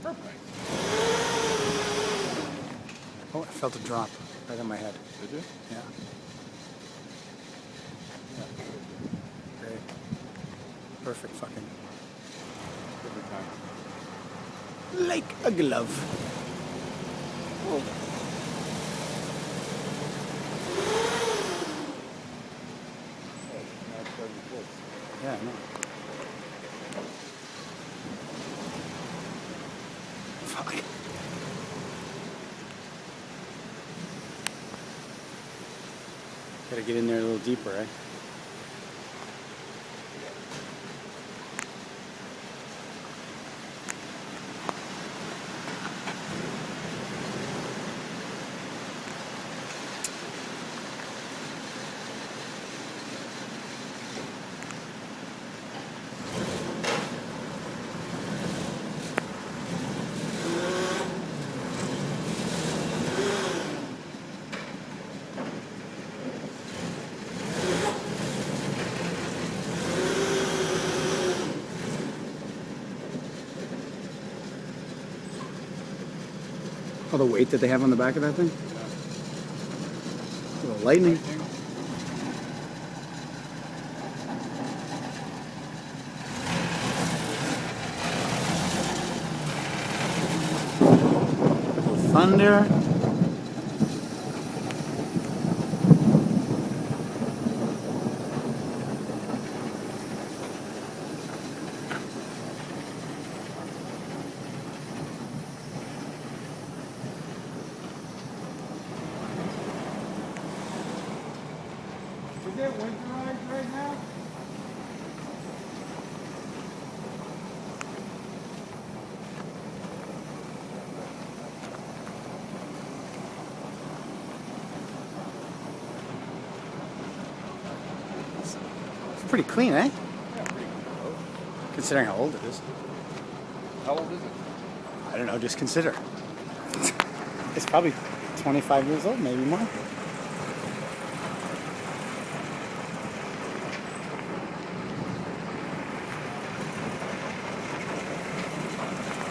Perfect. Oh, I felt a drop right on my head. Did you? Yeah. Great. Perfect fucking. Perfect time. Like a glove. Oh. Now it's starting to close. Yeah, I know. Fuck. Gotta get in there a little deeper, eh? Oh, the weight that they have on the back of that thing? A little lightning. Thunder. Is it winterized right now? It's pretty clean, eh? Yeah, pretty close. Considering how old it is. How old is it? I don't know, just consider. It's probably 25 years old, maybe more.